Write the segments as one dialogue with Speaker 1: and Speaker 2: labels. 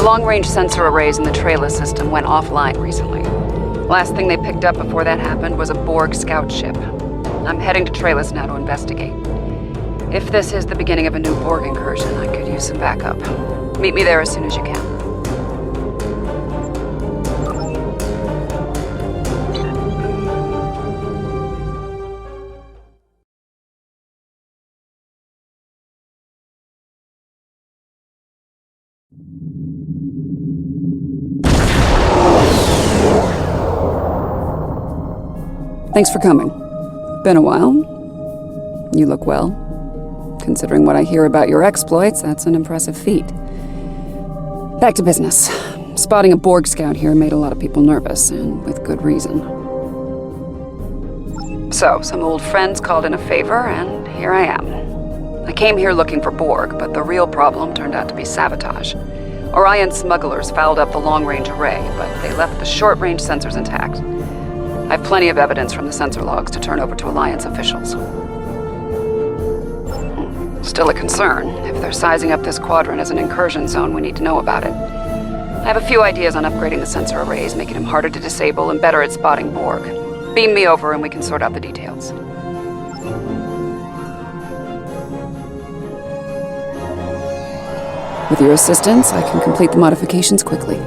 Speaker 1: The long-range sensor arrays in the trailer system went offline recently. Last thing they picked up before that happened was a Borg scout ship. I'm heading to Trailus now to investigate. If this is the beginning of a new Borg incursion, I could use some backup. Meet me there as soon as you can. Thanks for coming. Been a while. You look well. Considering what I hear about your exploits, that's an impressive feat. Back to business. Spotting a Borg scout here made a lot of people nervous, and with good reason. So, some old friends called in a favor, and here I am. I came here looking for Borg, but the real problem turned out to be sabotage. Orion smugglers fouled up the long-range array, but they left the short-range sensors intact. I have plenty of evidence from the sensor logs to turn over to Alliance officials. Still a concern. If they're sizing up this quadrant as an incursion zone, we need to know about it. I have a few ideas on upgrading the sensor arrays, making them harder to disable and better at spotting Borg. Beam me over and we can sort out the details. With your assistance, I can complete the modifications quickly.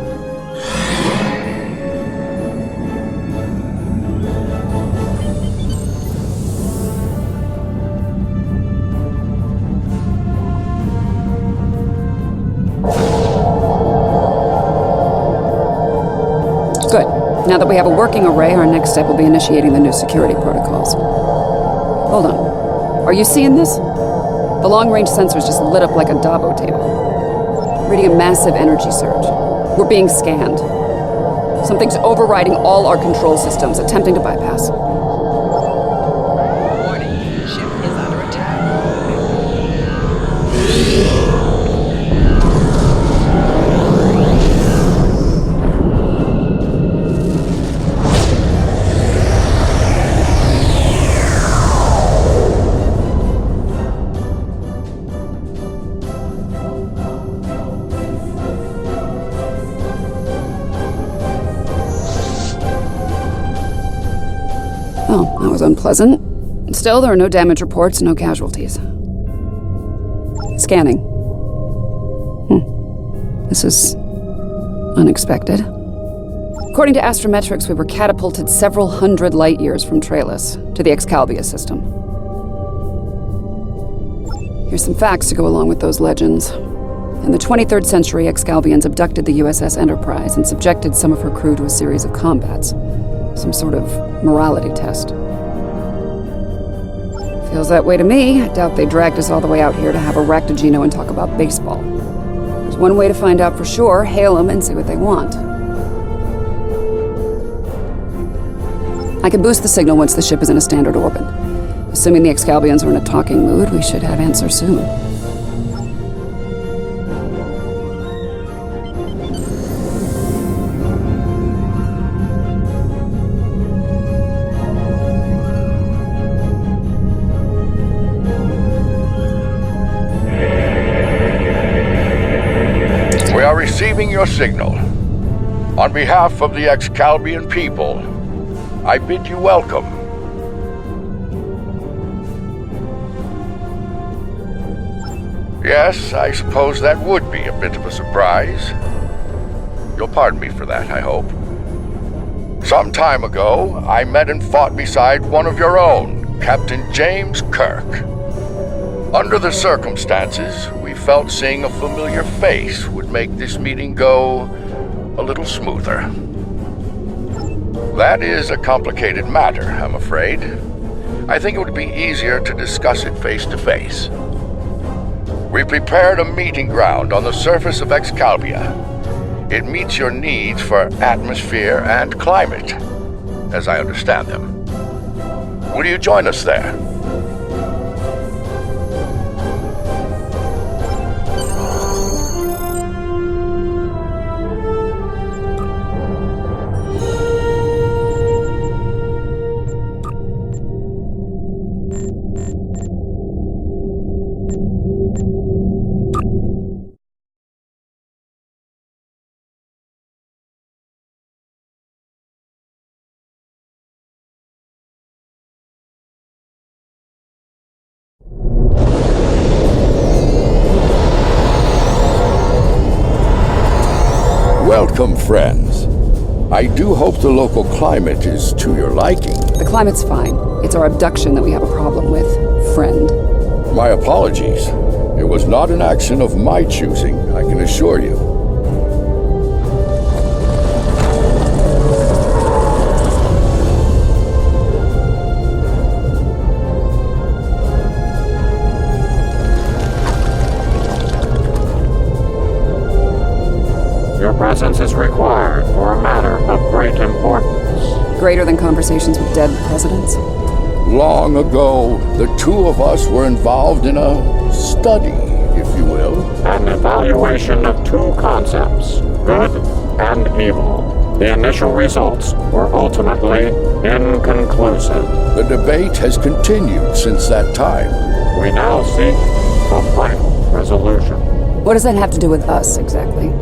Speaker 1: Good. Now that we have a working array, our next step will be initiating the new security protocols. Hold on. Are you seeing this? The long-range sensors just lit up like a Davo table. Reading a massive energy surge. We're being scanned. Something's overriding all our control systems, attempting to bypass.
Speaker 2: Warning. Ship is under attack.
Speaker 1: Oh, that was unpleasant. Still, there are no damage reports, no casualties. Scanning. This is unexpected. According to astrometrics, we were catapulted several hundred light years from Trailus to the Excalibur system. Here's some facts to go along with those legends. In the 23rd century, Excalbians abducted the USS Enterprise and subjected some of her crew to a series of combats. Some sort of morality test. Feels that way to me. I doubt they dragged us all the way out here to have a ractogino and talk about baseball. There's one way to find out for sure. Hail them and see what they want. I can boost the signal once the ship is in a standard orbit. Assuming the Excalbians are in a talking mood, we should have answers soon.
Speaker 3: We are receiving your signal. On behalf of the Excalbian people, I bid you welcome. Yes, I suppose that would be a bit of a surprise. You'll pardon me for that, I hope. Some time ago, I met and fought beside one of your own, Captain James Kirk. Under the circumstances, we felt seeing a familiar face would make this meeting go a little smoother. That is a complicated matter, I'm afraid. I think it would be easier to discuss it face to face. We prepared a meeting ground on the surface of Excalibur. It meets your needs for atmosphere and climate, as I understand them. Will you join us there? Welcome, friends. I do hope the local climate is to your liking.
Speaker 1: The climate's fine. It's our abduction that we have a problem with, friend.
Speaker 3: My apologies. It was not an action of my choosing, I can assure you.
Speaker 4: Your presence is required for a matter of great importance.
Speaker 1: Greater than conversations with dead presidents?
Speaker 3: Long ago, the two of us were involved in a study, if you will.
Speaker 4: An evaluation of two concepts, good and evil. The initial results were ultimately inconclusive.
Speaker 3: The debate has continued since that time.
Speaker 4: We now seek a final resolution.
Speaker 1: What does that have to do with us, exactly?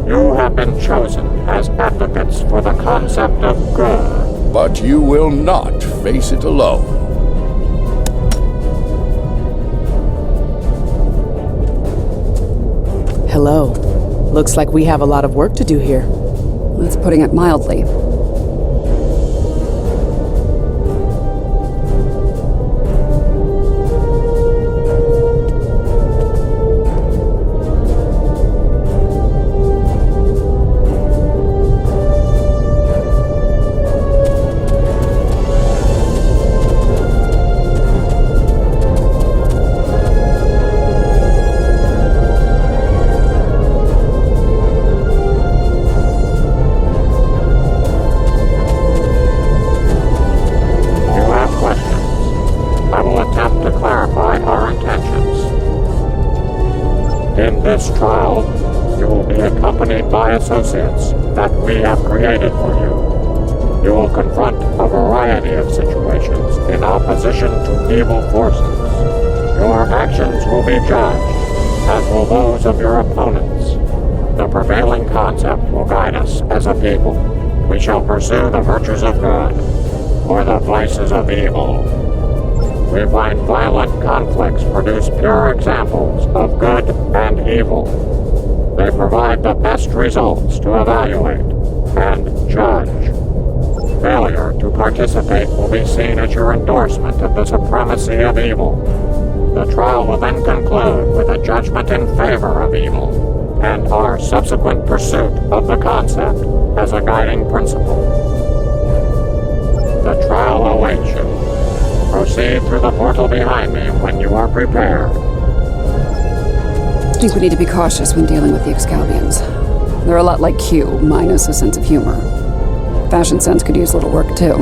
Speaker 4: You have been chosen as advocates for the concept of good.
Speaker 3: But you will not face it alone.
Speaker 5: Hello. Looks like we have a lot of work to do here.
Speaker 1: That's putting it mildly.
Speaker 4: In this trial, you will be accompanied by associates that we have created for you. You will confront a variety of situations in opposition to evil forces. Your actions will be judged, as will those of your opponents. The prevailing concept will guide us as a people. We shall pursue the virtues of good, or the vices of evil. We find violent conflicts produce pure examples of good and evil. They provide the best results to evaluate and judge. Failure to participate will be seen as your endorsement of the supremacy of evil. The trial will then conclude with a judgment in favor of evil and our subsequent pursuit of the concept as a guiding principle. The trial awaits you. Proceed through the portal behind me when you are prepared.
Speaker 1: I think we need to be cautious when dealing with the Excalbians. They're a lot like Q, minus a sense of humor. Fashion sense could use a little work, too.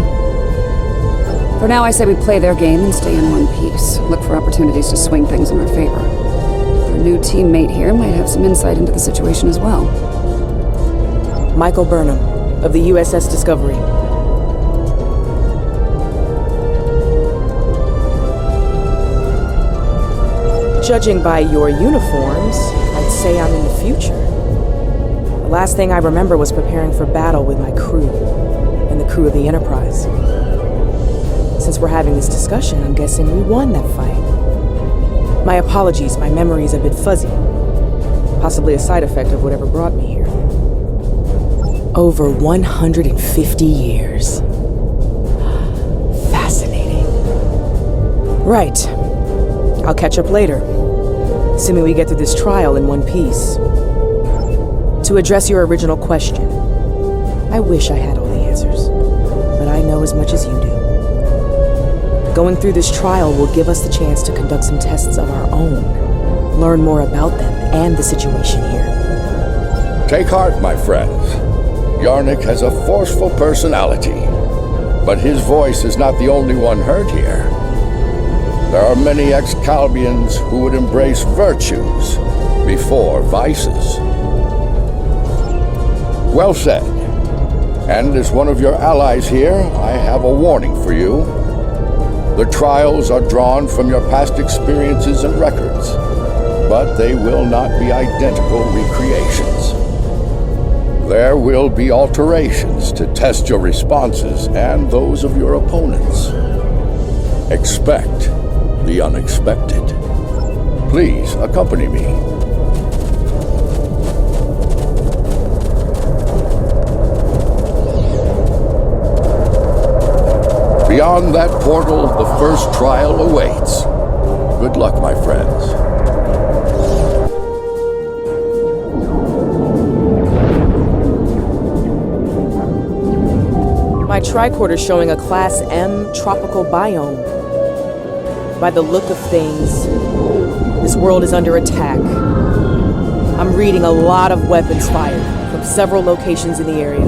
Speaker 1: For now, I say we play their game and stay in one piece. Look for opportunities to swing things in our favor. Our new teammate here might have some insight into the situation as well.
Speaker 5: Michael Burnham, of the USS Discovery. Judging by your uniforms, I'd say I'm in the future. The last thing I remember was preparing for battle with my crew, and the crew of the Enterprise. Since we're having this discussion, I'm guessing we won that fight. My apologies, my memory's a bit fuzzy. Possibly a side effect of whatever brought me here. Over 150 years. Fascinating. Right. I'll catch up later, assuming we get through this trial in one piece. To address your original question, I wish I had all the answers, but I know as much as you do. Going through this trial will give us the chance to conduct some tests of our own, learn more about them and the situation here.
Speaker 3: Take heart, my friends. Yarnik has a forceful personality, but his voice is not the only one heard here. There are many Excalbians who would embrace virtues before vices. Well said. And as one of your allies here, I have a warning for you. The trials are drawn from your past experiences and records, but they will not be identical recreations. There will be alterations to test your responses and those of your opponents. Expect the unexpected. Please accompany me. Beyond that portal, the first trial awaits. Good luck, my friends.
Speaker 5: My tricorder's showing a Class M tropical biome. By the look of things, this world is under attack. I'm reading a lot of weapons fired from several locations in the area.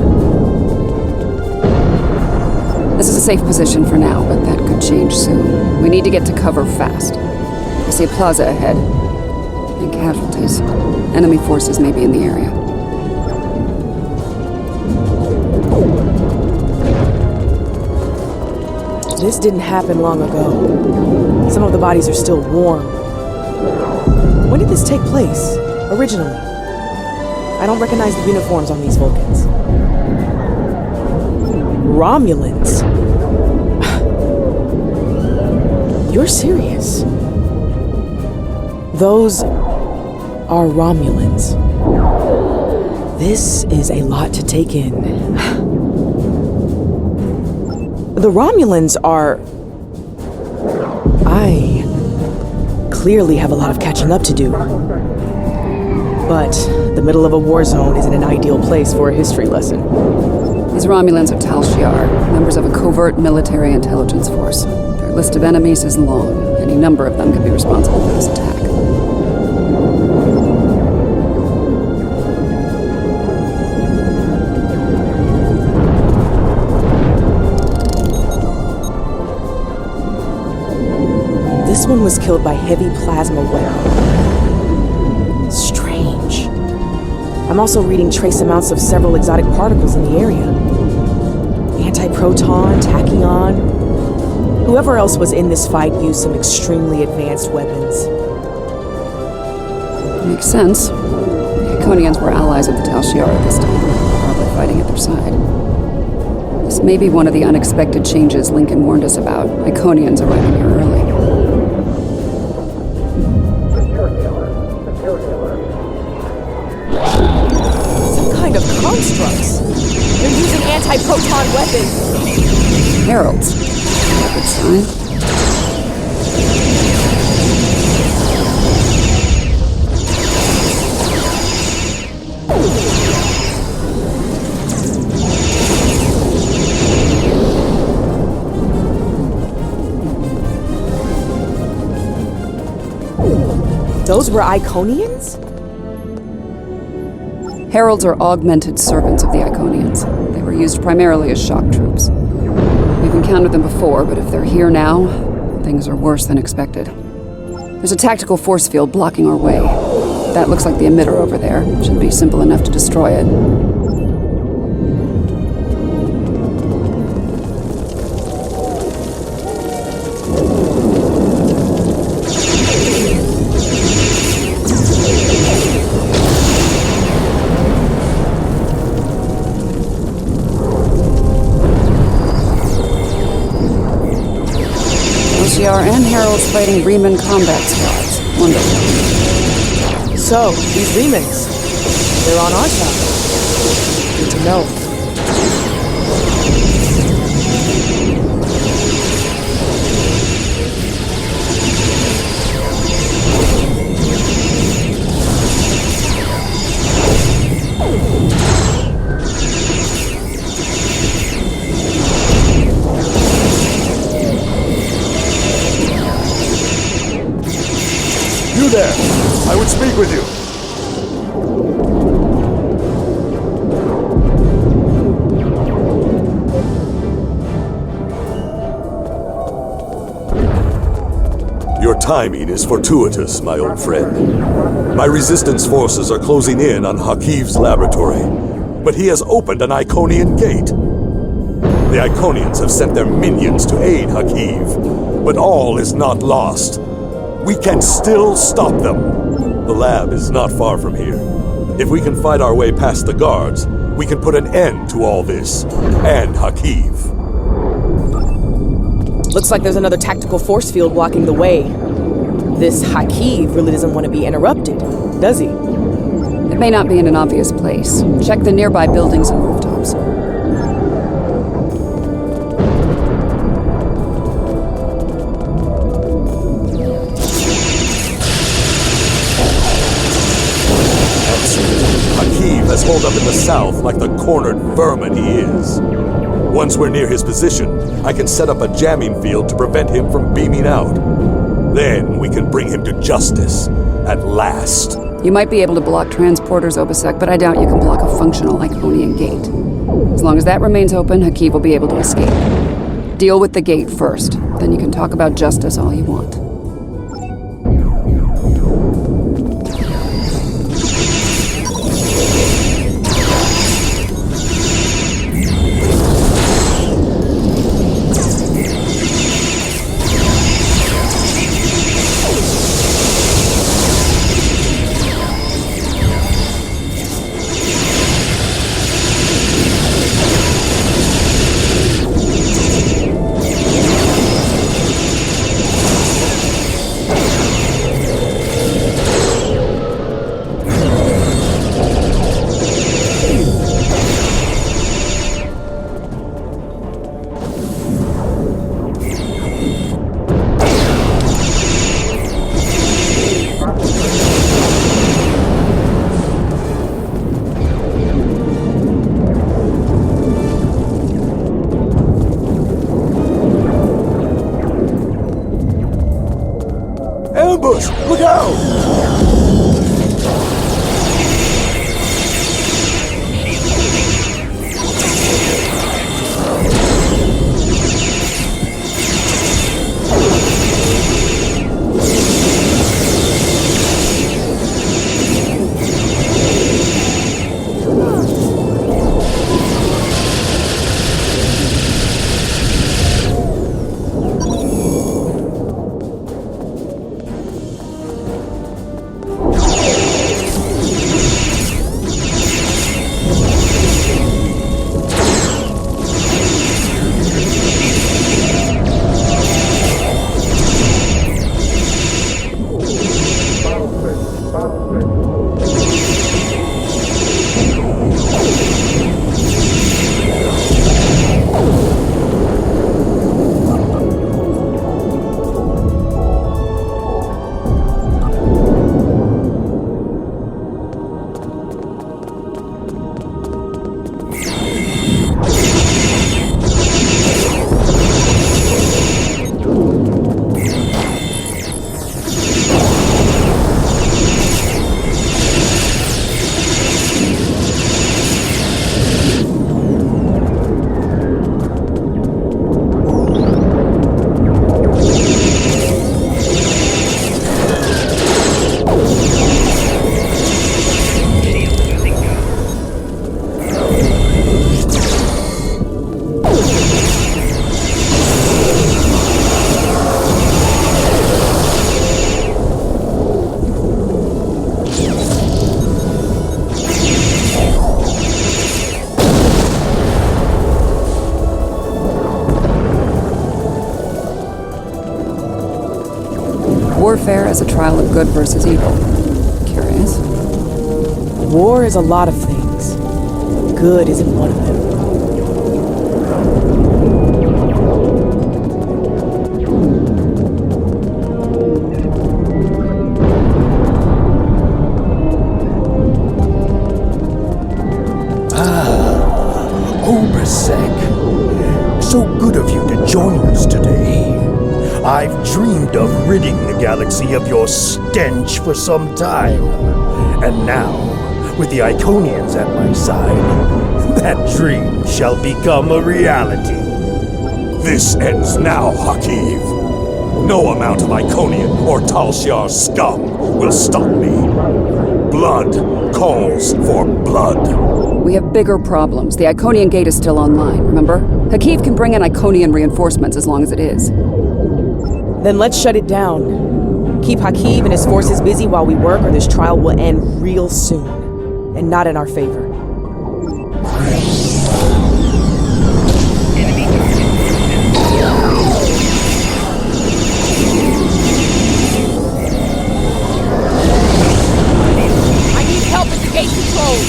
Speaker 1: This is a safe position for now, but that could change soon. We need to get to cover fast. I see a plaza ahead. And casualties. Enemy forces may be in the area.
Speaker 5: This didn't happen long ago. Some of the bodies are still warm. When did this take place, originally? I don't recognize the uniforms on these Vulcans. Romulans? You're serious? Those are Romulans. This is a lot to take in. The Romulans are... I clearly have a lot of catching up to do. But the middle of a war zone isn't an ideal place for a history lesson.
Speaker 1: These Romulans are Tal Shiar, members of a covert military intelligence force. Their list of enemies is long. Any number of them could be responsible for this attack.
Speaker 5: This one was killed by heavy plasma weapon. Strange. I'm also reading trace amounts of several exotic particles in the area. Antiproton, tachyon. Whoever else was in this fight used some extremely advanced weapons.
Speaker 1: Makes sense. The Iconians were allies of the Tal Shiar at this time, probably fighting at their side. This may be one of the unexpected changes Lincoln warned us about. Iconians arriving here early.
Speaker 5: Some kind of constructs. They're using anti-proton weapons.
Speaker 1: Heralds. A good sign.
Speaker 5: Those were Iconians?
Speaker 1: Heralds are augmented servants of the Iconians. They were used primarily as shock troops. We've encountered them before, but if they're here now, things are worse than expected. There's a tactical force field blocking our way. That looks like the emitter over there. Should be simple enough to destroy it. And Heralds fighting Riemann combat squads. Wonderful.
Speaker 5: So, these Riemans, they're on our side. Good to know.
Speaker 3: You there! I would speak with you!
Speaker 6: Your timing is fortuitous, my old friend. My resistance forces are closing in on Hakiv's laboratory, but he has opened an Iconian gate. The Iconians have sent their minions to aid Hakiv, but all is not lost. We can still stop them. The lab is not far from here. If we can fight our way past the guards, we can put an end to all this, and Hakiv.
Speaker 5: Looks like there's another tactical force field blocking the way. This Hakiv really doesn't want to be interrupted, does he?
Speaker 1: It may not be in an obvious place. Check the nearby buildings and rooftops.
Speaker 6: holed up in the south like the cornered vermin he is. Once we're near his position, I can set up a jamming field to prevent him from beaming out. Then we can bring him to justice, at last.
Speaker 1: You might be able to block transporters, Obasek, but I doubt you can block a functional Iconian gate. As long as that remains open, Hakiv will be able to escape. Deal with the gate first, then you can talk about justice all you want.
Speaker 6: Ambush! Look out!
Speaker 1: Warfare as a trial of good versus evil. Curious.
Speaker 5: War is a lot of things. Good isn't one of them.
Speaker 7: Obasek, so good of you to join us today. I've dreamed of ridding the galaxy of your stench for some time. And now, with the Iconians at my side, that dream shall become a reality.
Speaker 6: This ends now, Hakiv. No amount of Iconian or Tal Shiar scum will stop me. Blood calls for blood.
Speaker 1: We have bigger problems. The Iconian gate is still online, remember? Hakiv can bring in Iconian reinforcements as long as it is.
Speaker 5: Then let's shut it down. Keep Hakiv and his forces busy while we work, or this trial will end real soon. And not in our favor.
Speaker 2: I need help at the gate controls.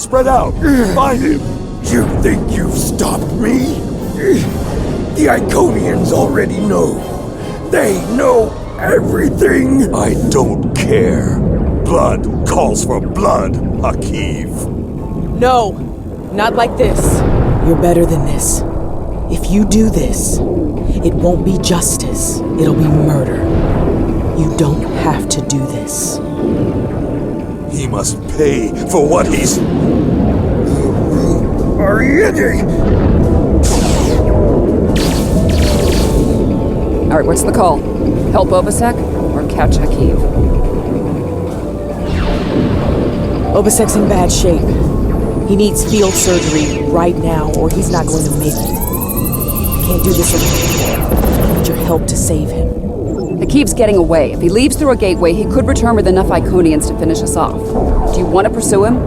Speaker 6: Spread out! Find him!
Speaker 7: You think you've stopped me? The Iconians already know. They know everything.
Speaker 6: I don't care. Blood calls for blood, Hakiv.
Speaker 5: No, not like this. You're better than this. If you do this, it won't be justice. It'll be murder. You don't have to do this.
Speaker 6: He must pay for what he's...
Speaker 7: Ariete!
Speaker 1: Alright, what's the call? Help Obasek or catch Hakiv?
Speaker 5: Obasek's in bad shape. He needs field surgery right now, or he's not going to make it. I can't do this alone. I need your help to save him.
Speaker 1: Hakiv's getting away. If he leaves through a gateway, he could return with enough Iconians to finish us off. Do you want to pursue him?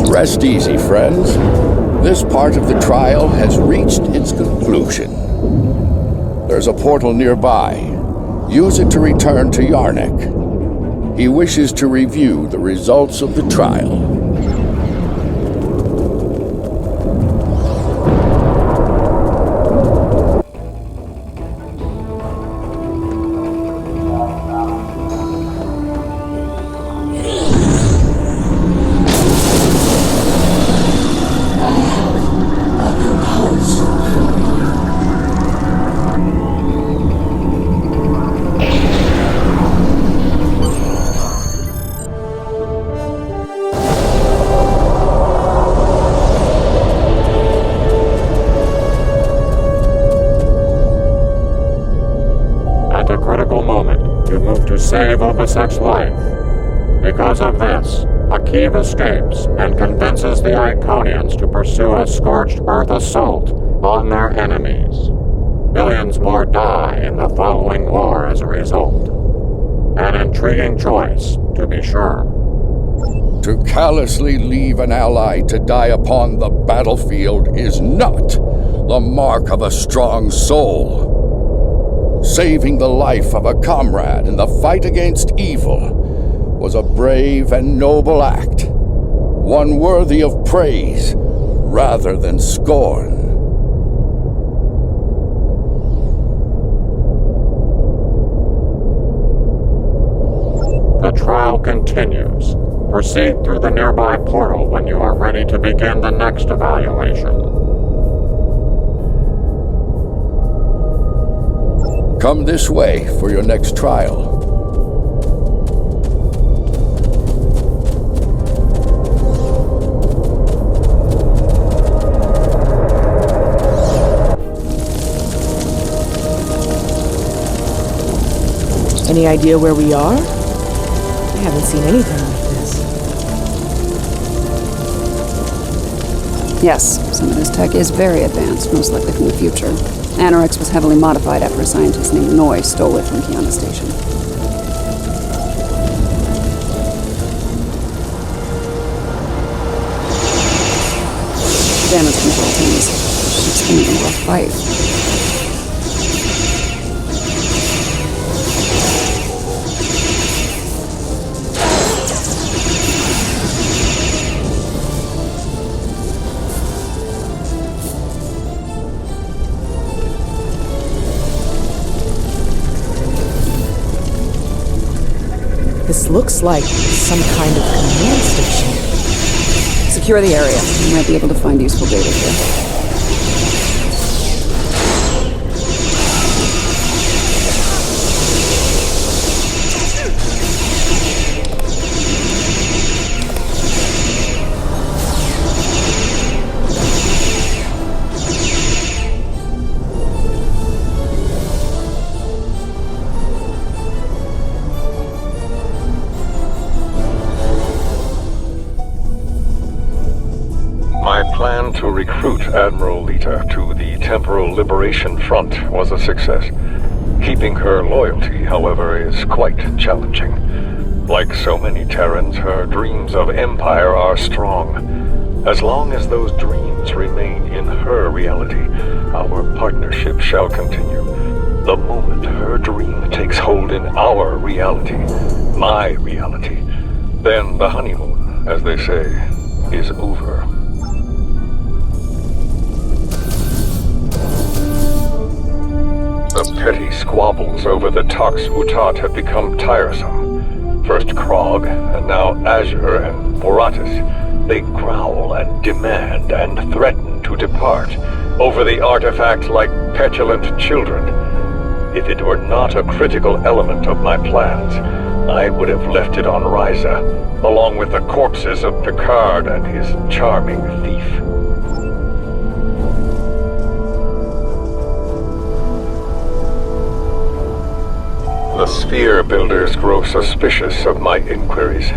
Speaker 3: Rest easy, friends. This part of the trial has reached its conclusion. There's a portal nearby. Use it to return to Yarnik. He wishes to review the results of the trial.
Speaker 4: Save Obasek's life. Because of this, Hakiv escapes and convinces the Iconians to pursue a scorched earth assault on their enemies. Millions more die in the following war as a result. An intriguing choice, to be sure.
Speaker 3: To callously leave an ally to die upon the battlefield is not the mark of a strong soul. Saving the life of a comrade in the fight against evil was a brave and noble act, one worthy of praise rather than scorn.
Speaker 4: The trial continues. Proceed through the nearby portal when you are ready to begin the next evaluation.
Speaker 3: Come this way for your next trial.
Speaker 5: Any idea where we are? I haven't seen anything like this.
Speaker 1: Yes, some of this tech is very advanced, most likely from the future. Anorex was heavily modified after a scientist named Noy stole it from Kiana Station. Damage control teams. It's gonna be a rough fight.
Speaker 5: This looks like some kind of command station.
Speaker 1: Secure the area. You might be able to find useful data here.
Speaker 8: My plan to recruit Admiral Lita to the Temporal Liberation Front was a success. Keeping her loyalty, however, is quite challenging. Like so many Terrans, her dreams of empire are strong, As long as those dreams remain in her reality, our partnership shall continue. The moment her dream takes hold in our reality, my reality, then the honeymoon, as they say, is over. The petty squabbles over the Tox Utat have become tiresome. First Krog, and now Azure and Boratis. They growl and demand and threaten to depart over the artifact like petulant children. If it were not a critical element of my plans, I would have left it on Ryza, along with the corpses of Picard and his charming thief. The Sphere Builders grow suspicious of my inquiries.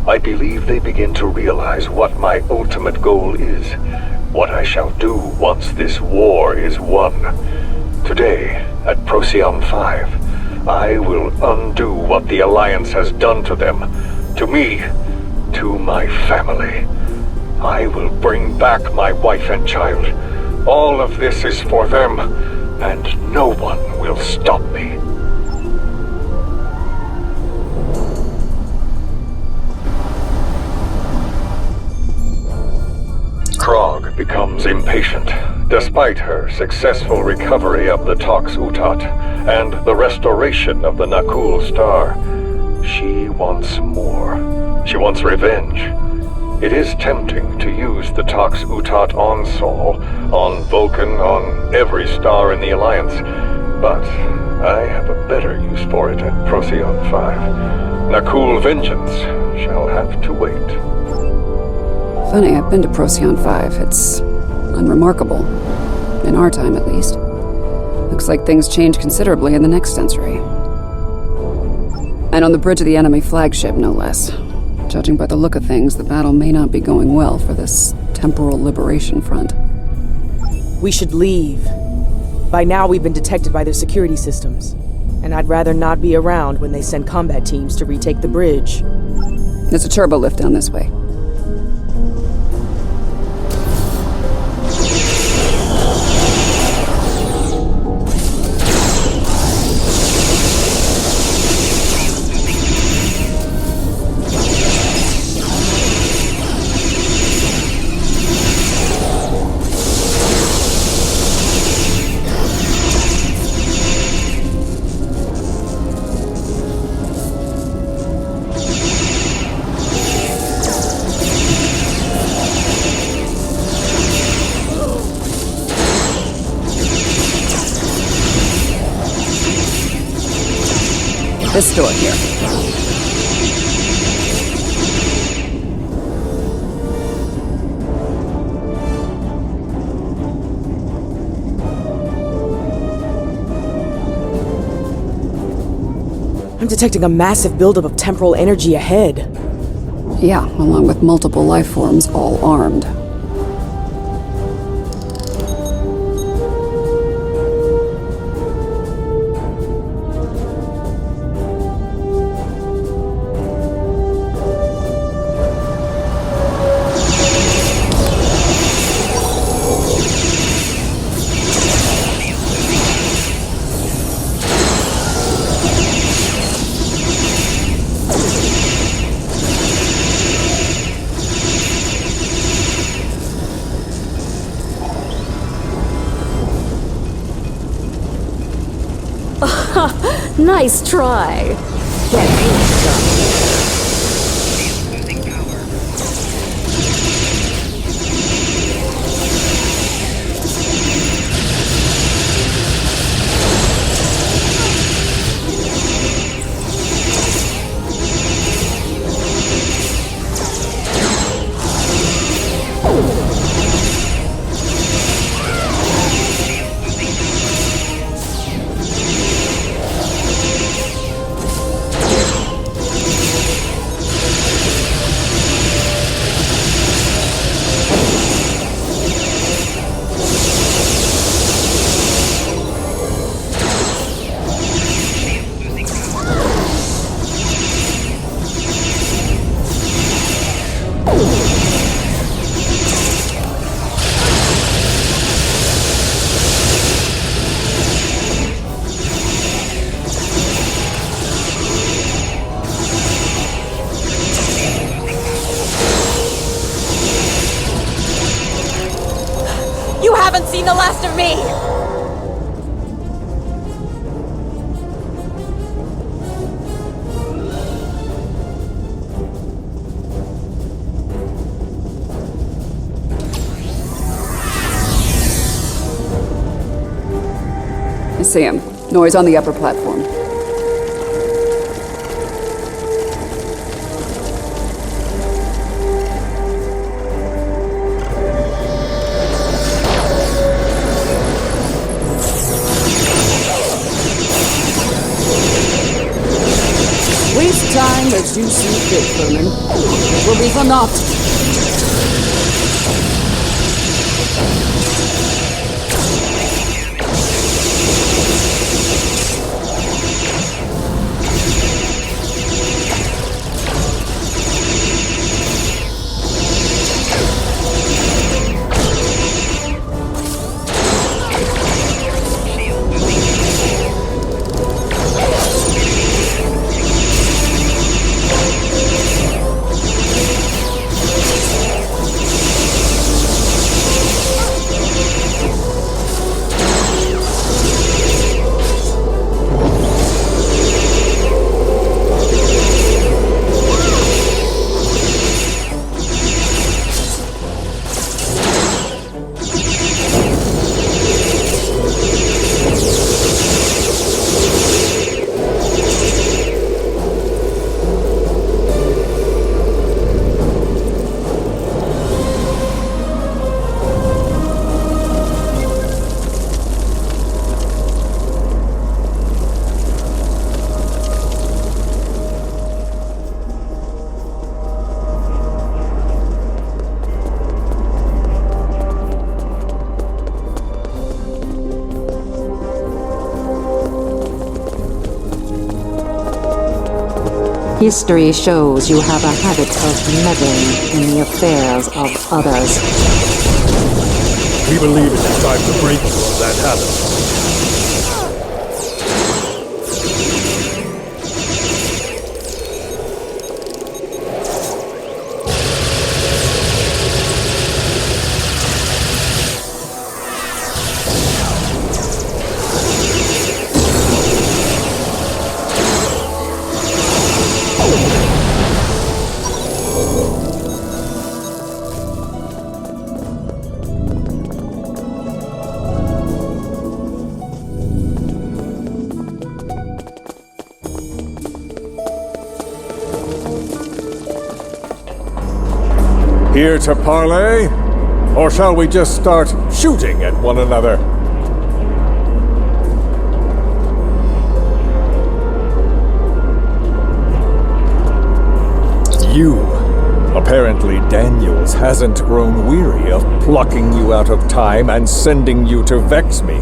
Speaker 8: I believe they begin to realize what my ultimate goal is, what I shall do once this war is won. Today, at Procyon 5, I will undo what the Alliance has done to them, to me, to my family. I will bring back my wife and child. All of this is for them, and no one will stop me. Krog becomes impatient, despite her successful recovery of the Tox Utat and the restoration of the Nakul Star. She wants more. She wants revenge. It is tempting to use the Tox Utat on Sol, on Vulcan, on every star in the Alliance, but I have a better use for it at Procyon 5. Nakul vengeance shall have to wait.
Speaker 1: Funny, I've been to Procyon 5. It's unremarkable. In our time, at least. Looks like things change considerably in the next century. And on the bridge of the enemy flagship, no less. Judging by the look of things, the battle may not be going well for this temporal liberation front.
Speaker 5: We should leave. By now, we've been detected by their security systems. And I'd rather not be around when they send combat teams to retake the bridge.
Speaker 1: There's a turbo lift down this way. This door here.
Speaker 5: I'm detecting a massive buildup of temporal energy ahead.
Speaker 1: Yeah, along with multiple life forms, all armed.
Speaker 9: Nice try.
Speaker 2: the last of me!
Speaker 1: I see him. Noise on the upper platform. Waste time as you see fit, Vermin. It will be for naught.
Speaker 10: History shows you have a habit of meddling in the affairs of others.
Speaker 7: We believe it is time to break you of that habit.
Speaker 11: Here to parley? Or shall we just start shooting at one another? You. Apparently Daniels hasn't grown weary of plucking you out of time and sending you to vex me.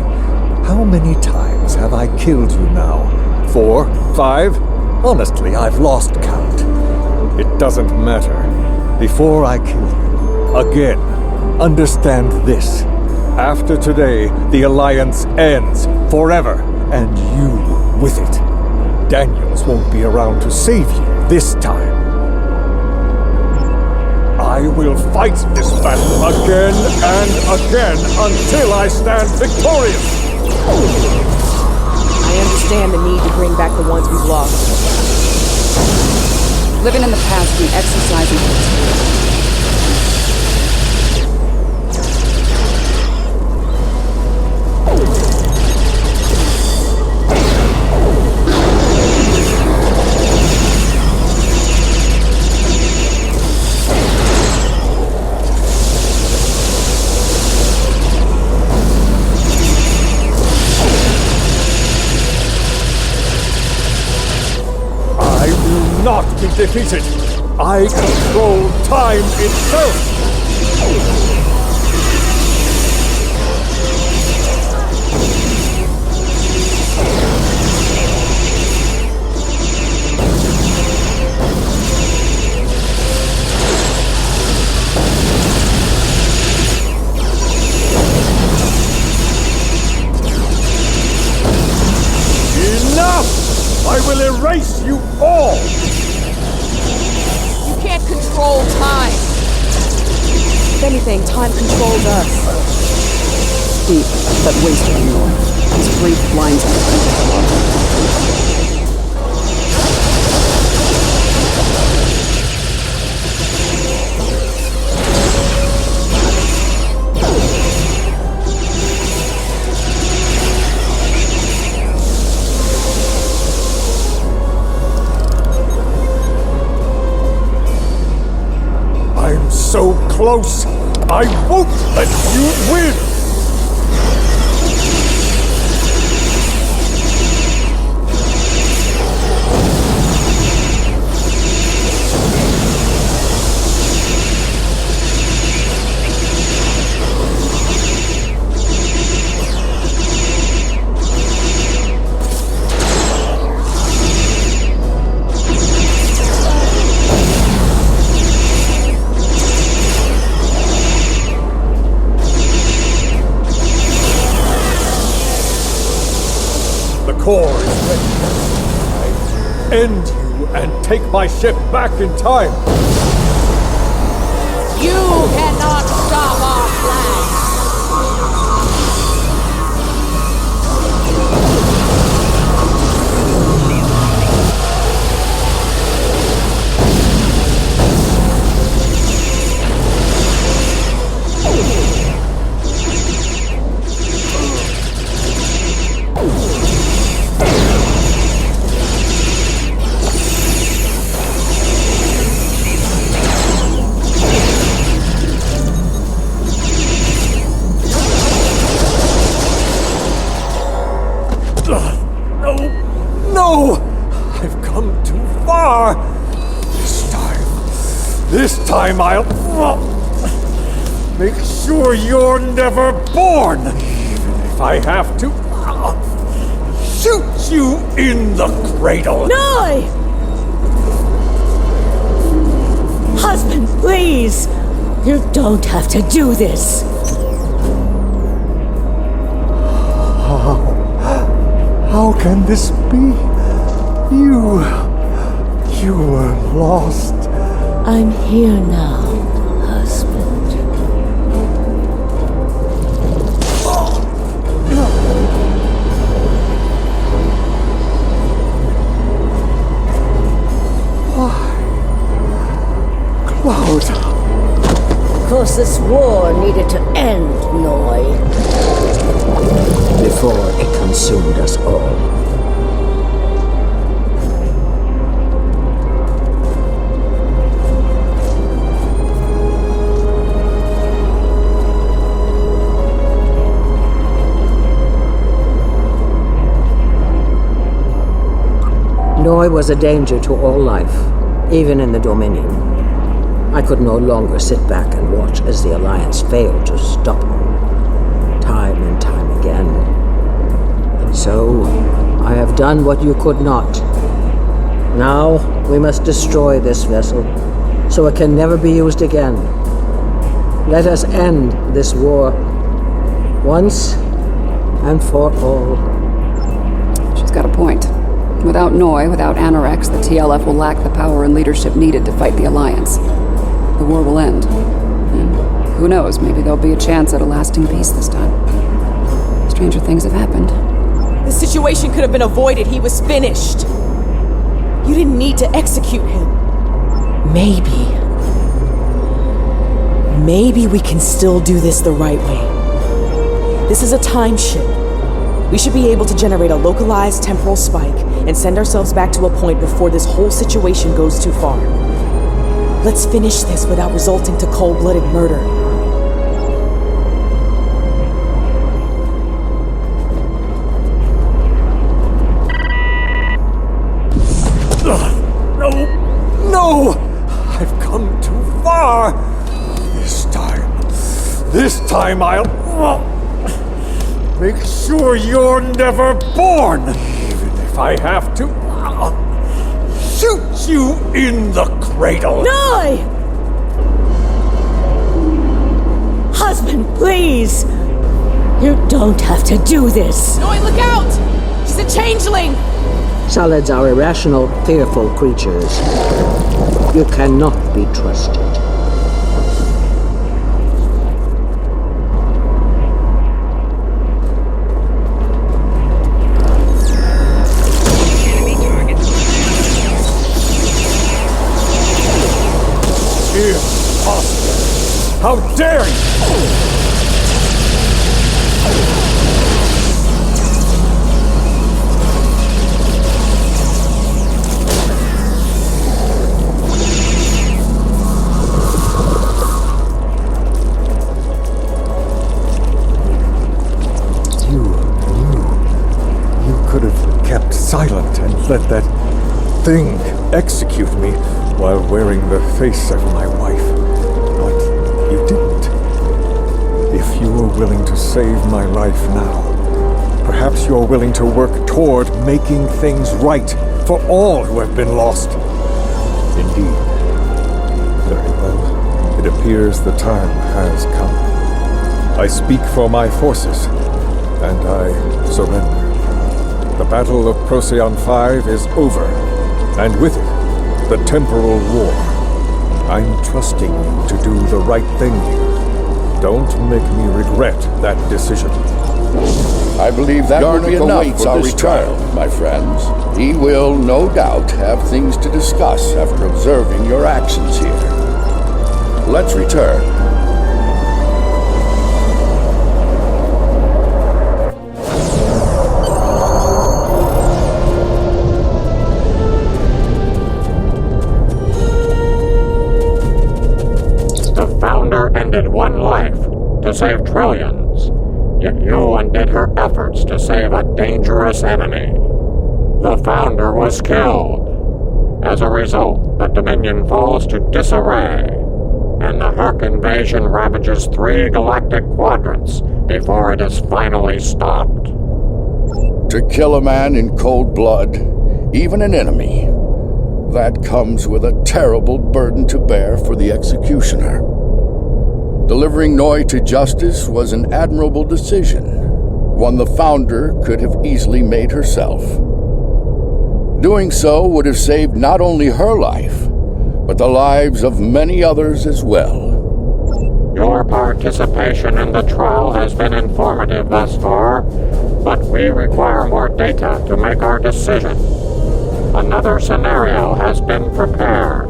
Speaker 11: How many times have I killed you now? 4? 5? Honestly, I've lost count. It doesn't matter. Before I kill you, again, understand this. After today, the Alliance ends forever, and you with it. Daniels won't be around to save you this time. I will fight this battle again and again until I stand victorious!
Speaker 5: I understand the need to bring back the ones we've lost.
Speaker 1: Living in the past and exercising its
Speaker 11: not be defeated. I control time itself. Enough! I will erase you all!
Speaker 2: Can't control time.
Speaker 5: If anything, time controls us.
Speaker 1: deep, but wasted in Noi. His grief blinds him to logic.
Speaker 11: I'm so close. I won't let you win. Core is ready. I end you and take my ship back in time.
Speaker 2: You cannot stop our plan!
Speaker 11: No! I've come too far! This time I'll make sure you're never born! Even if I have to shoot you in the cradle!
Speaker 9: Noi! Husband, please! You don't have to do this!
Speaker 11: How can this be? You were lost.
Speaker 9: I'm here now, husband.
Speaker 11: Why? Cloud.
Speaker 9: Of course, this war needed to end, Noi. Before it consumed us all.
Speaker 12: Noi was a danger to all life, even in the Dominion. I could no longer sit back and watch as the Alliance failed to stop him, time and time again. And so, I have done what you could not. Now, we must destroy this vessel, so it can never be used again. Let us end this war, once and for all.
Speaker 1: She's got a point. Without Noi, without Anorex, the TLF will lack the power and leadership needed to fight the Alliance. The war will end. And who knows, maybe there'll be a chance at a lasting peace this time. Stranger things have happened.
Speaker 5: This situation could have been avoided. He was finished. You didn't need to execute him. Maybe we can still do this the right way. This is a time ship. We should be able to generate a localized temporal spike and send ourselves back to a point before this whole situation goes too far. Let's finish this without resulting to cold-blooded murder.
Speaker 11: No! I've come too far! This time I'll make sure you're never born! Even if I have to shoot you in the cradle!
Speaker 9: Noi! Husband, please! You don't have to do this!
Speaker 5: Noi, look out! She's a changeling!
Speaker 12: Solids are irrational, fearful creatures. You cannot be trusted.
Speaker 11: silent and let that thing execute me while wearing the face of my wife. But you didn't. If you were willing to save my life now, perhaps you're willing to work toward making things right for all who have been lost. Indeed. Very well. It appears the time has come. I speak for my forces, and I surrender. The Battle of Procyon 5 is over, and with it, the temporal war. I'm trusting you to do the right thing here. Don't make me regret that decision.
Speaker 3: I believe that will be enough for this trial, my friends. He will, no doubt, have things to discuss after observing your actions here. Let's return.
Speaker 4: The Founder ended one life to save trillions, yet you undid her efforts to save a dangerous enemy. The Founder was killed. As a result, the Dominion falls to disarray, and the Herc invasion ravages 3 galactic quadrants before it is finally stopped.
Speaker 3: To kill a man in cold blood, even an enemy, that comes with a terrible burden to bear for the executioner. Delivering Noi to justice was an admirable decision, one the Founder could have easily made herself. Doing so would have saved not only her life, but the lives of many others as well.
Speaker 4: Your participation in the trial has been informative thus far, but we require more data to make our decision. Another scenario has been prepared.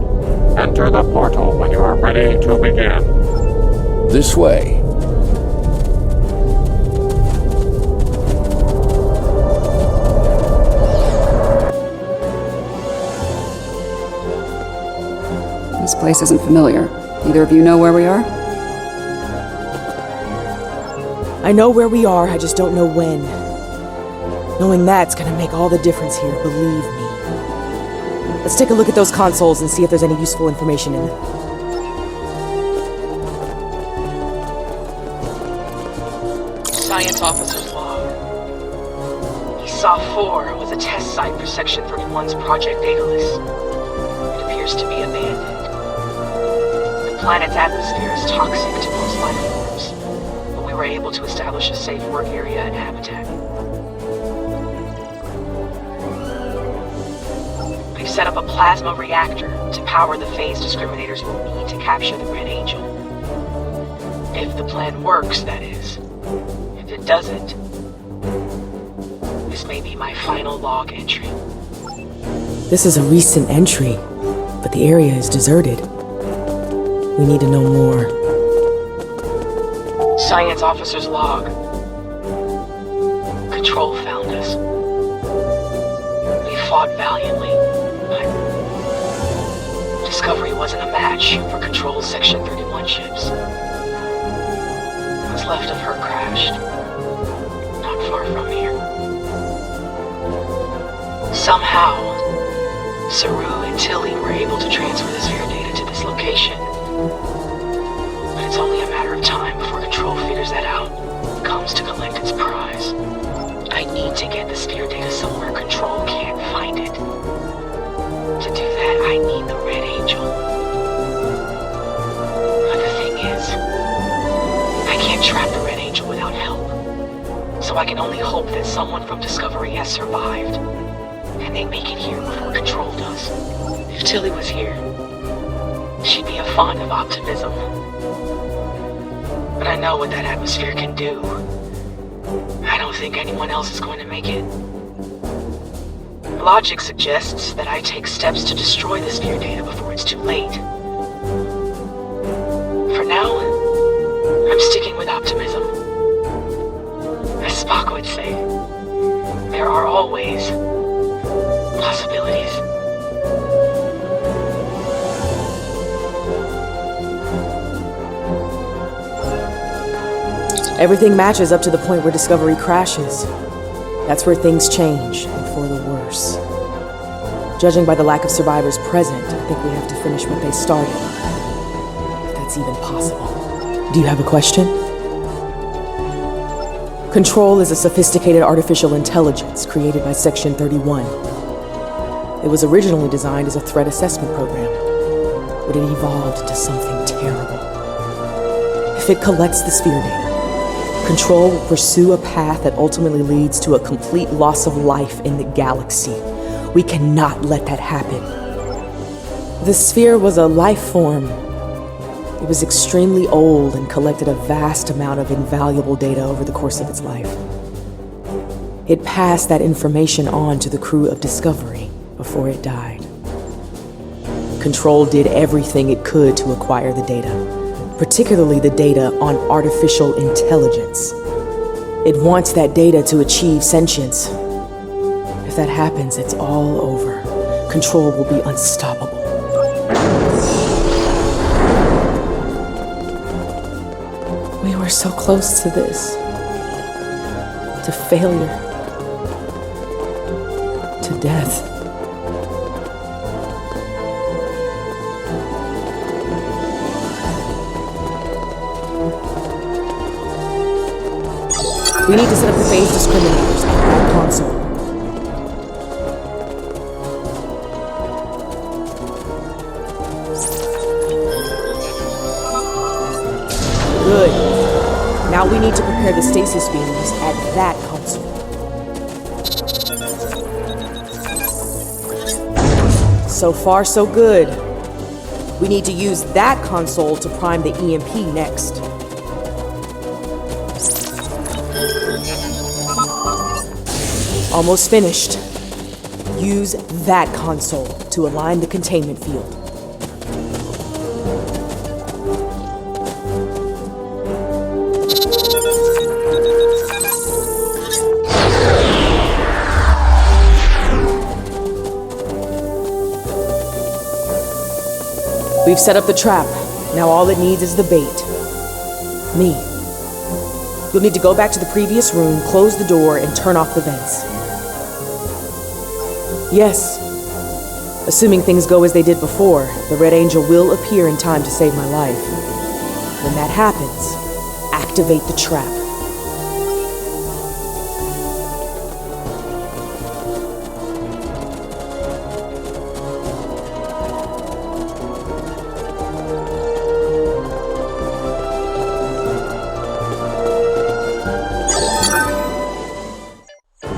Speaker 4: Enter the portal when you are ready to begin.
Speaker 3: This way.
Speaker 1: This place isn't familiar. Either of you know where we are?
Speaker 5: I know where we are, I just don't know when. Knowing that's gonna make all the difference here, believe me. Let's take a look at those consoles and see if there's any useful information in them.
Speaker 13: Science officer's log. ESOP 4 was a test site for Section 31's Project Daedalus. It appears to be abandoned. The planet's atmosphere is toxic to most life forms, but we were able to establish a safe work area and habitat. We've set up a plasma reactor to power the phase discriminators we'll need to capture the Red Angel. If the plan works, that is. If it doesn't, this may be my final log entry.
Speaker 5: This is a recent entry, but the area is deserted. We need to know more.
Speaker 13: Science officer's log. Control found us. We fought valiantly, but Discovery wasn't a match for Control's Section 31 ships. What's left of her crashed, not far from here. Somehow, Saru and Tilly were able to transfer the sphere data to this location. But it's only a matter of time before Control figures that out and comes to collect its prize. I need to get the sphere data somewhere Control can't find it. To do that, I need the Red Angel. But the thing is, I can't trap the Red Angel without help. So I can only hope that someone from Discovery has survived, and they make it here before Control does. If Tilly was here, she'd be a font of optimism. But I know what that atmosphere can do. I don't think anyone else is going to make it. Logic suggests that I take steps to destroy the sphere data before it's too late. For now, I'm sticking with optimism. As Spock would say, there are always possibilities.
Speaker 5: Everything matches up to the point where Discovery crashes. That's where things change, and for the worse. Judging by the lack of survivors present, I think we have to finish what they started. If that's even possible. Do you have a question? Control is a sophisticated artificial intelligence created by Section 31. It was originally designed as a threat assessment program, but it evolved into something terrible. If it collects the sphere data, Control will pursue a path that ultimately leads to a complete loss of life in the galaxy. We cannot let that happen. The sphere was a life form. It was extremely old and collected a vast amount of invaluable data over the course of its life. It passed that information on to the crew of Discovery before it died. Control did everything it could to acquire the data, particularly the data on artificial intelligence. It wants that data to achieve sentience. If that happens, it's all over. Control will be unstoppable. We were so close to this. To failure. To death. We need to set up the phase discriminators at that console. Good. Now we need to prepare the stasis beams at that console. So far, so good. We need to use that console to prime the EMP next. Almost finished. Use that console to align the containment field. We've set up the trap. Now all it needs is the bait. Me. You'll need to go back to the previous room, close the door, and turn off the vents. Yes. Assuming things go as they did before, the Red Angel will appear in time to save my life. When that happens, activate the trap.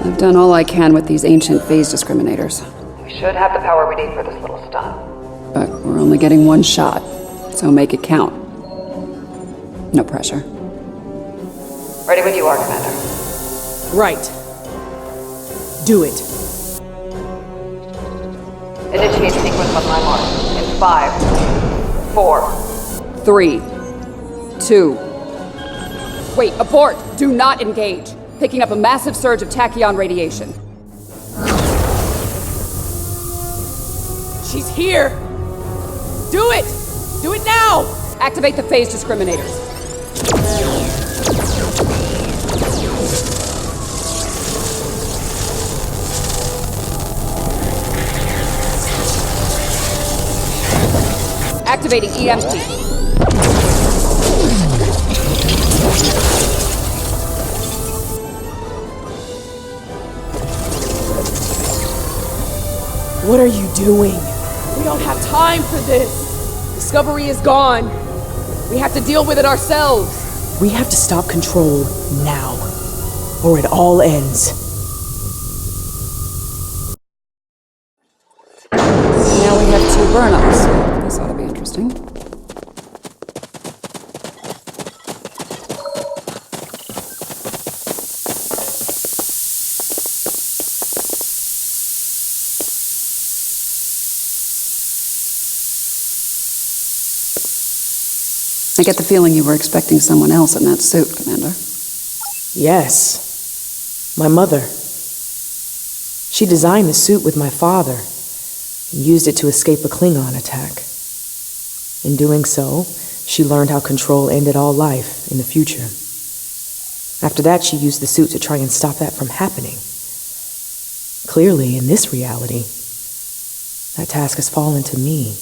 Speaker 1: I've done all I can with these ancient phase discriminators.
Speaker 14: We should have the power we need for this little stunt.
Speaker 1: But we're only getting one shot, so make it count. No pressure.
Speaker 14: Ready when you are, Commander.
Speaker 5: Right. Do it.
Speaker 14: Initiate sequence on my mark. In 5, 4,
Speaker 1: 3, 2. Wait, abort! Do not engage. Picking up a massive surge of tachyon radiation.
Speaker 5: She's here! Do it! Do it now!
Speaker 1: Activate the phase discriminators. Activating EMP.
Speaker 5: What are you doing? We don't have time for this. Discovery is gone. We have to deal with it ourselves. We have to stop Control now, or it all ends.
Speaker 1: Now we have 2 burn-ups. This ought to be interesting. I get the feeling you were expecting someone else in that suit, Commander.
Speaker 5: Yes. My mother. She designed the suit with my father and used it to escape a Klingon attack. In doing so, she learned how Control ended all life in the future. After that, she used the suit to try and stop that from happening. Clearly, in this reality, that task has fallen to me.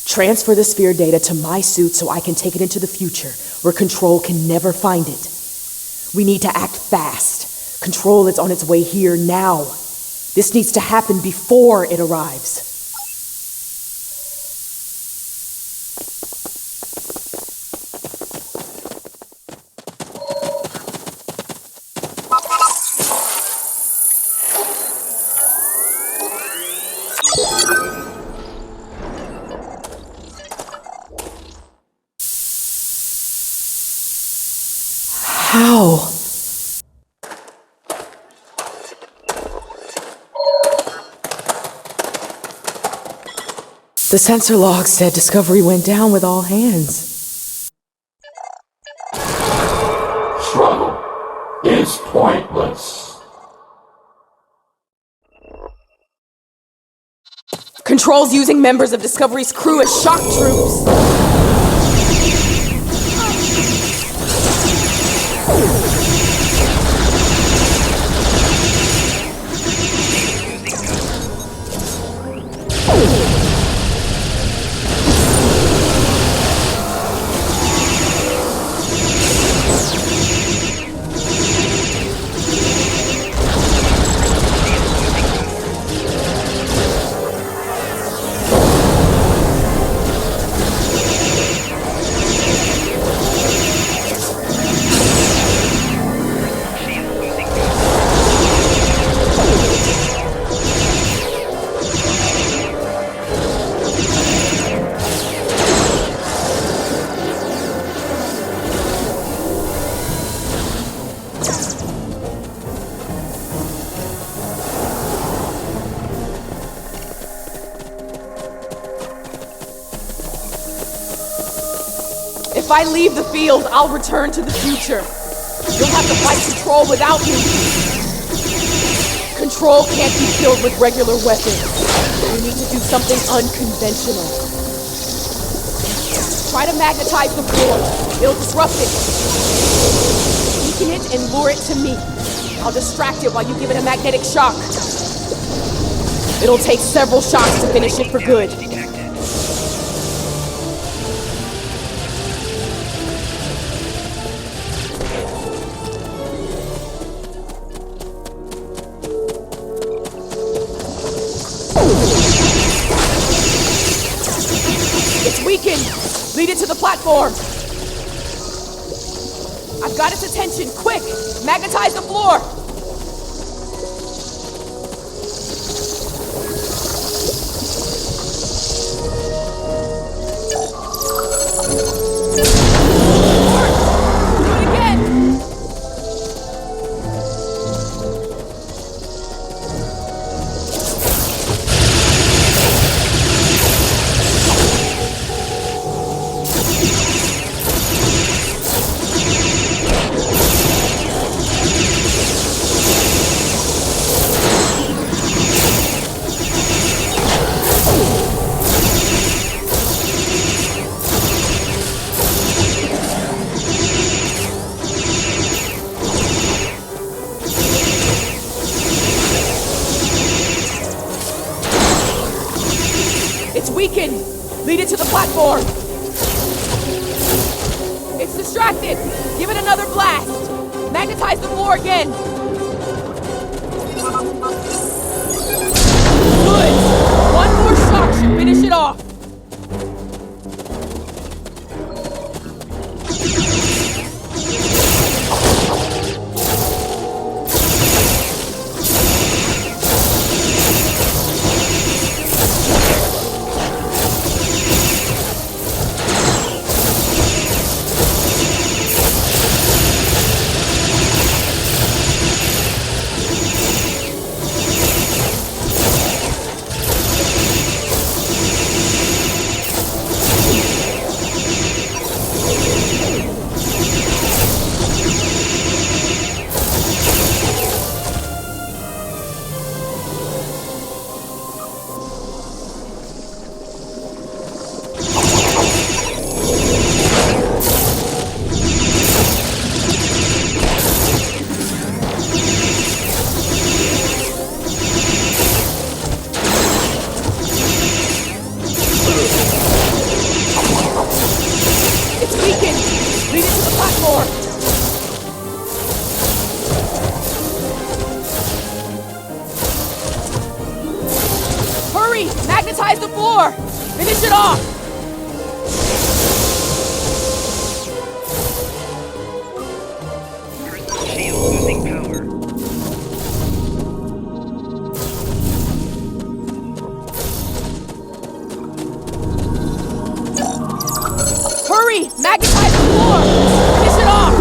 Speaker 5: Transfer the sphere data to my suit so I can take it into the future, where Control can never find it. We need to act fast. Control is on its way here now. This needs to happen before it arrives. How? The sensor log said Discovery went down with all hands.
Speaker 4: Struggle is pointless.
Speaker 5: Control's using members of Discovery's crew as shock troops. If I leave the field, I'll return to the future. You'll have to fight Control without me. Control can't be killed with regular weapons. We need to do something unconventional. Try to magnetize the floor. It'll disrupt it. Weaken it and lure it to me. I'll distract it while you give it a magnetic shock. It'll take several shocks to finish it for good. It's weakened! Lead it to the platform! I've got its attention! Quick! Magnetize the floor! Do it again! It's weakened! Lead it to the platform! It's distracted! Give it another blast! Magnetize the floor again! Good! One more shock should finish it off!
Speaker 2: Magnetize the floor! Finish it off!
Speaker 15: Shield losing power.
Speaker 2: Hurry! Magnetize the floor! Finish it off!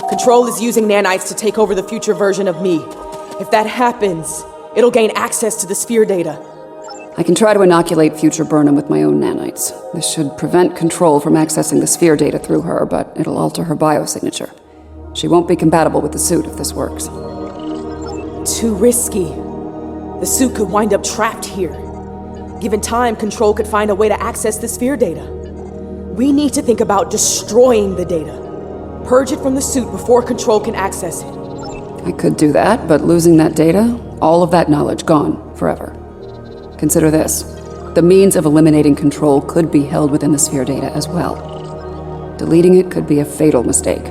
Speaker 5: Control is using nanites to take over the future version of me. If that happens, it'll gain access to the sphere data.
Speaker 1: I can try to inoculate future Burnham with my own nanites. This should prevent Control from accessing the sphere data through her, but it'll alter her biosignature. She won't be compatible with the suit if this works.
Speaker 5: Too risky. The suit could wind up trapped here. Given time, Control could find a way to access the sphere data. We need to think about destroying the data. Purge it from the suit before Control can access it.
Speaker 1: I could do that, but losing that data, all of that knowledge gone forever. Consider this. The means of eliminating Control could be held within the sphere data as well. Deleting it could be a fatal mistake.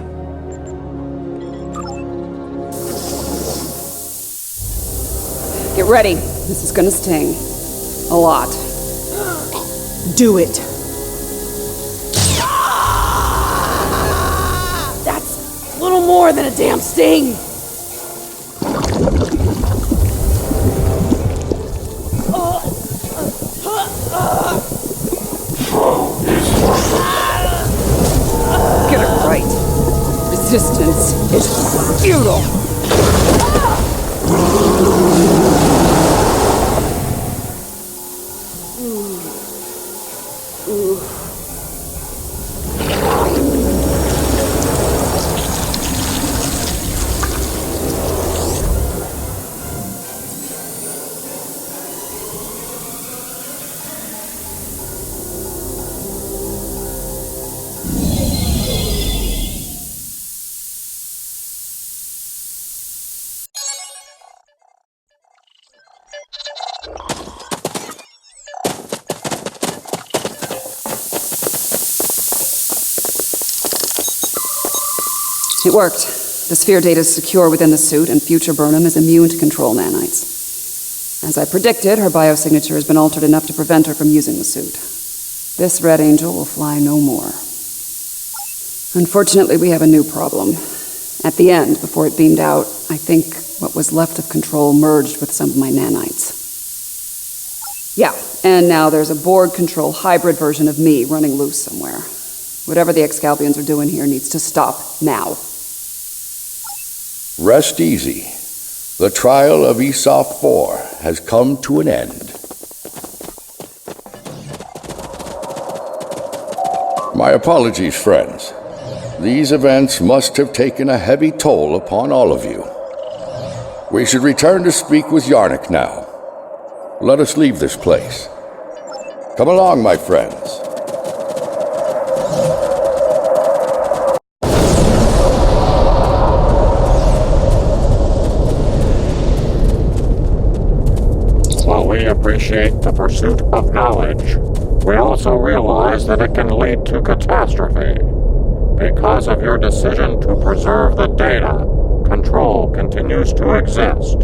Speaker 1: Get ready. This is gonna sting. A lot.
Speaker 5: Do it.
Speaker 2: That's a little more than a damn sting!
Speaker 1: Get it right. Resistance is futile. It worked. The sphere data is secure within the suit, and future Burnham is immune to Control nanites. As I predicted, her biosignature has been altered enough to prevent her from using the suit. This Red Angel will fly no more. Unfortunately, we have a new problem. At the end, before it beamed out, I think what was left of Control merged with some of my nanites. Yeah, and now there's a Borg Control hybrid version of me running loose somewhere. Whatever the Excalbians are doing here needs to stop now.
Speaker 3: Rest easy. The trial of Aesop 4 has come to an end. My apologies, friends. These events must have taken a heavy toll upon all of you. We should return to speak with Yarnik now. Let us leave this place. Come along, my friends.
Speaker 4: While we appreciate the pursuit of knowledge, we also realize that it can lead to catastrophe. Because of your decision to preserve the data, Control continues to exist.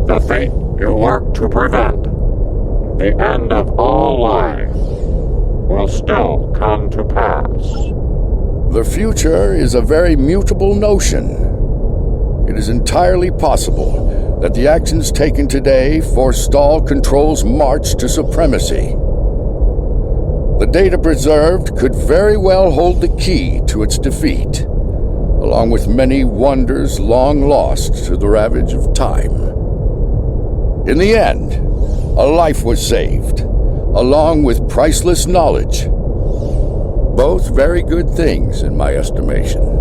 Speaker 4: The fate you work to prevent, the end of all life, will still come to pass.
Speaker 3: The future is a very mutable notion. It is entirely possible that the actions taken today forestall Control's march to supremacy. The data preserved could very well hold the key to its defeat, along with many wonders long lost to the ravage of time. In the end, a life was saved, along with priceless knowledge. Both very good things in my estimation.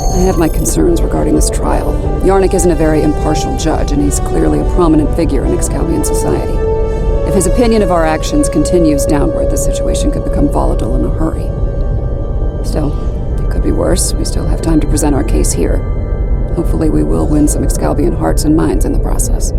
Speaker 1: I have my concerns regarding this trial. Yarnik isn't a very impartial judge, and he's clearly a prominent figure in Excalbian society. If his opinion of our actions continues downward, the situation could become volatile in a hurry. Still, it could be worse. We still have time to present our case here. Hopefully we will win some Excalbian hearts and minds in the process.